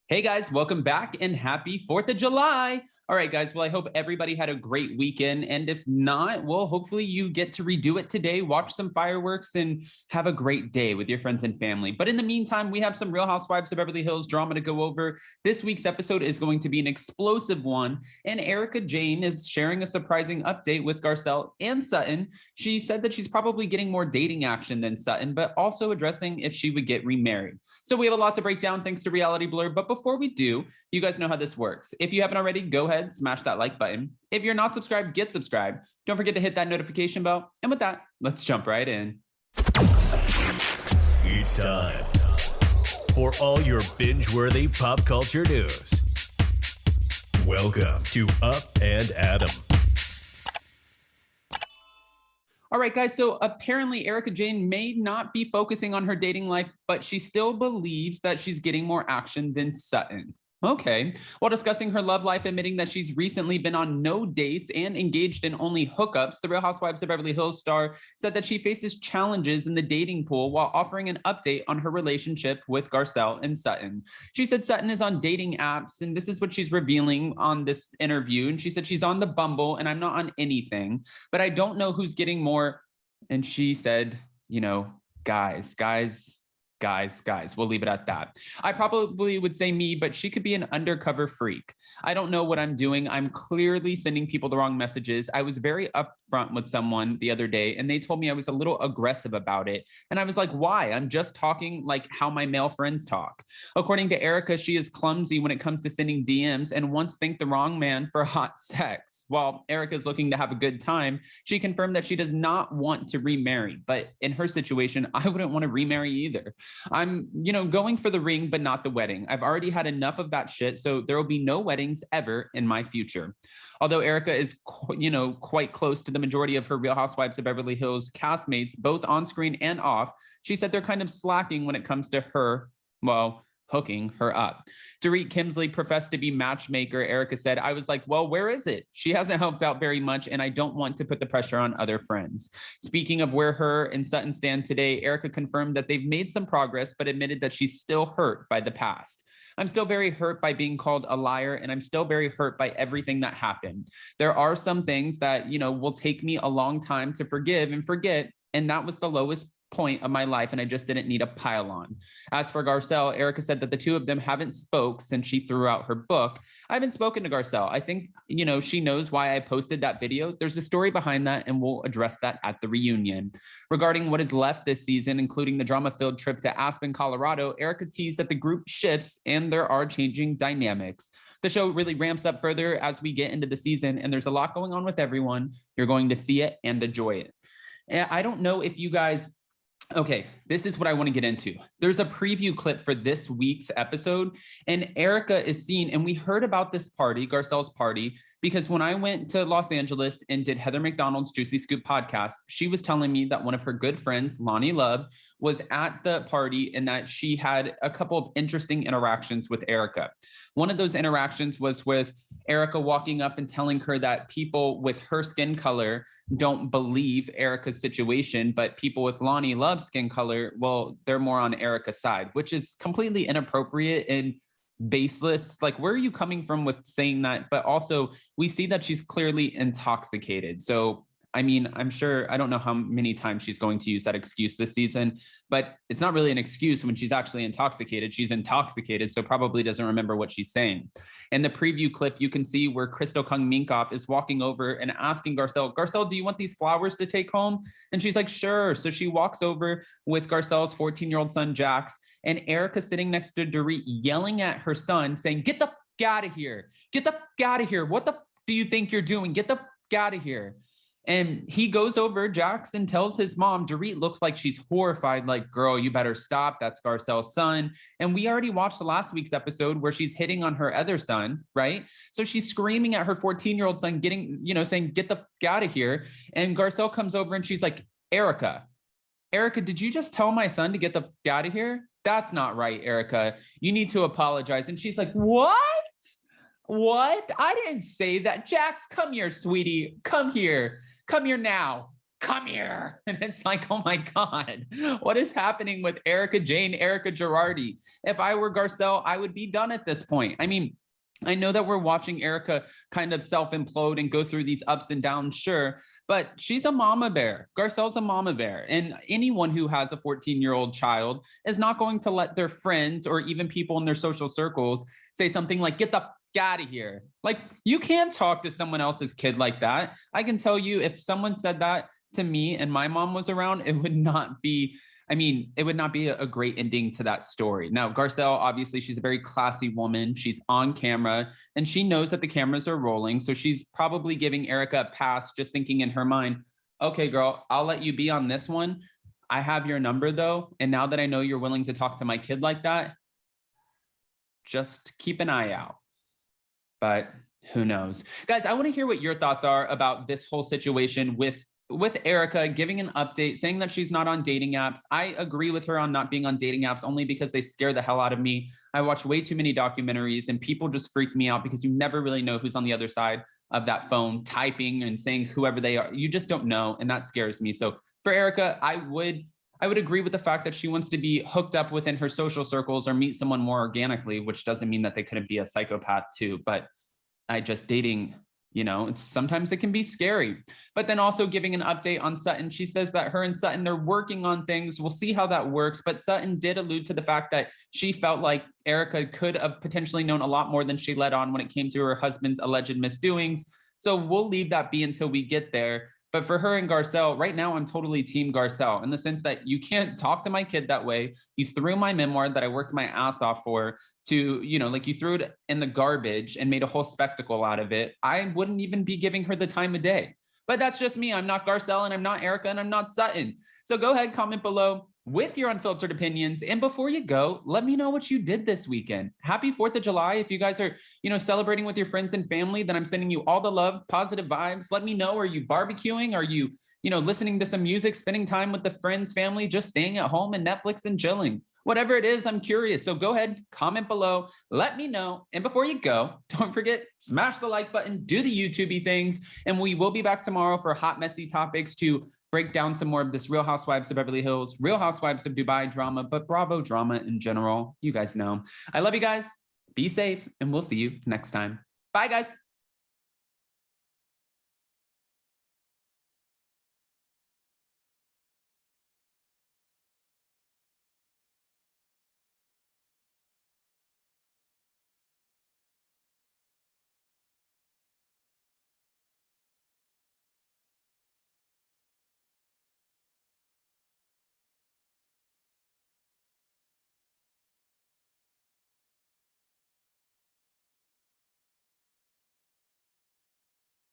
Hey guys, welcome back and happy 4th of July. All right, guys. Well, I hope everybody had a great weekend. And if not, well, hopefully you get to redo it today, watch some fireworks, and have a great day with your friends and family. But in the meantime, we have some Real Housewives of Beverly Hills drama to go over. This week's episode is going to be an explosive one. And Erika Jane is sharing a surprising update with Garcelle and Sutton. She said that she's probably getting more dating action than Sutton, but also addressing if she would get remarried. So we have a lot to break down thanks to Reality Blur. But before we do, you guys know how this works. If you haven't already, go ahead, smash that like button. If you're not subscribed, get subscribed. Don't forget to hit that notification bell. And with that, let's jump right in. It's time for all your binge-worthy pop culture news. Welcome to Up and Adam. All right, guys. So apparently Erika Jane may not be focusing on her dating life, but she still believes that she's getting more action than Sutton. Okay. While discussing her love life, admitting that she's recently been on no dates and engaged in only hookups, the Real Housewives of Beverly Hills star said that she faces challenges in the dating pool while offering an update on her relationship with Garcelle and Sutton. She said Sutton is on dating apps, and this is what she's revealing on this interview. And she said she's on the Bumble, and I'm not on anything, but I don't know who's getting more. And she said, guys. We'll leave it at that. I probably would say me, but she could be an undercover freak. I don't know what I'm doing. I'm clearly sending people the wrong messages. I was very upfront with someone the other day, and they told me I was a little aggressive about it. And I was like, why? I'm just talking like how my male friends talk. According to Erika, she is clumsy when it comes to sending DMs and once thanked the wrong man for hot sex. While Erika is looking to have a good time, she confirmed that she does not want to remarry. But in her situation, I wouldn't want to remarry either. I'm, going for the ring, but not the wedding. I've already had enough of that shit, so there will be no weddings ever in my future. Although Erika is, quite close to the majority of her Real Housewives of Beverly Hills castmates, both on screen and off, she said they're kind of slacking when it comes to her, hooking her up. Dorit Kemsley professed to be matchmaker. Erika said, I was like, well, where is it? She hasn't helped out very much, and I don't want to put the pressure on other friends. Speaking of where her and Sutton stand today, Erika confirmed that they've made some progress, but admitted that she's still hurt by the past. I'm still very hurt by being called a liar, and I'm still very hurt by everything that happened. There are some things that, will take me a long time to forgive and forget, and that was the lowest point of my life, and I just didn't need a pile on. As for Garcelle, Erika said that the two of them haven't spoke since she threw out her book. I haven't spoken to Garcelle. I think, she knows why I posted that video. There's a story behind that, and we'll address that at the reunion. Regarding what is left this season, including the drama-filled trip to Aspen, Colorado, Erika teased that the group shifts and there are changing dynamics. The show really ramps up further as we get into the season, and there's a lot going on with everyone. You're going to see it and enjoy it. And I don't know if you guys Okay, this is what I want to get into. There's a preview clip for this week's episode, and Erika is seen, and we heard about this party, Garcelle's party, because when I went to Los Angeles and did Heather McDonald's Juicy Scoop podcast, she was telling me that one of her good friends, Lonnie Love, was at the party and that she had a couple of interesting interactions with Erika. One of those interactions was with Erika walking up and telling her that people with her skin color don't believe Erika's situation, but people with Lonnie Love's skin color, well, they're more on Erika's side, which is completely inappropriate and baseless. Like, where are you coming from with saying that? But also, we see that she's clearly intoxicated. So, I mean, I'm sure, I don't know how many times she's going to use that excuse this season, but it's not really an excuse when she's actually intoxicated. She's intoxicated, so probably doesn't remember what she's saying. In the preview clip, you can see where Crystal Kung Minkoff is walking over and asking Garcelle, do you want these flowers to take home? And she's like, sure. So she walks over with Garcelle's 14-year-old son, Jax, and Erika sitting next to Dorit yelling at her son, saying, get the f*** out of here. Get the f*** out of here. What the f*** do you think you're doing? Get the f*** out of here. And he goes over, Jax, and tells his mom, Dorit looks like she's horrified, like, girl, you better stop. That's Garcelle's son. And we already watched the last week's episode where she's hitting on her other son, right? So she's screaming at her 14-year-old son, saying, get the f*** out of here. And Garcelle comes over and she's like, Erika, did you just tell my son to get the f*** out of here? That's not right, Erika. You need to apologize. And she's like, what? I didn't say that. Jax, come here, sweetie. Come here. Come here now. come here. And it's like, oh my God, what is happening with Erika Jane, Erika Girardi? If I were Garcelle, I would be done at this point. I mean, I know that we're watching Erika kind of self-implode and go through these ups and downs, sure, but she's a mama bear. Garcelle's a mama bear. And anyone who has a 14-year-old child is not going to let their friends or even people in their social circles say something like, get the f out of here. Like, you can't talk to someone else's kid like that. I can tell you, if someone said that to me and my mom was around, it would not be, it would not be a great ending to that story. Now, Garcelle, obviously, she's a very classy woman. She's on camera and she knows that the cameras are rolling. So she's probably giving Erika a pass, just thinking in her mind, okay, girl, I'll let you be on this one. I have your number though. And now that I know you're willing to talk to my kid like that, just keep an eye out. But who knows? Guys, I want to hear what your thoughts are about this whole situation with Erika giving an update, saying that she's not on dating apps. I agree with her on not being on dating apps only because they scare the hell out of me. I watch way too many documentaries and people just freak me out because you never really know who's on the other side of that phone typing and saying whoever they are. You just don't know, and that scares me. So for Erika, I would agree with the fact that she wants to be hooked up within her social circles or meet someone more organically, which doesn't mean that they couldn't be a psychopath too. But dating, sometimes it can be scary. But then also giving an update on Sutton, she says that her and Sutton, they're working on things. We'll see how that works. But Sutton did allude to the fact that she felt like Erika could have potentially known a lot more than she let on when it came to her husband's alleged misdoings. So we'll leave that be until we get there. But for her and Garcelle, right now, I'm totally team Garcelle in the sense that you can't talk to my kid that way. You threw my memoir that I worked my ass off for to, you threw it in the garbage and made a whole spectacle out of it. I wouldn't even be giving her the time of day. But that's just me. I'm not Garcelle and I'm not Erika and I'm not Sutton. So go ahead, comment below with your unfiltered opinions. And before you go, let me know what you did this weekend. Happy 4th of July. If you guys are, celebrating with your friends and family, then I'm sending you all the love, positive vibes. Let me know, are you barbecuing? Are you, listening to some music, spending time with the friends, family, just staying at home and Netflix and chilling? Whatever it is, I'm curious. So go ahead, comment below, let me know. And before you go, don't forget, smash the like button, do the YouTube-y things. And we will be back tomorrow for hot, messy topics to break down some more of this Real Housewives of Beverly Hills, Real Housewives of Dubai drama, but Bravo drama in general. You guys know. I love you guys. Be safe, and we'll see you next time. Bye, guys.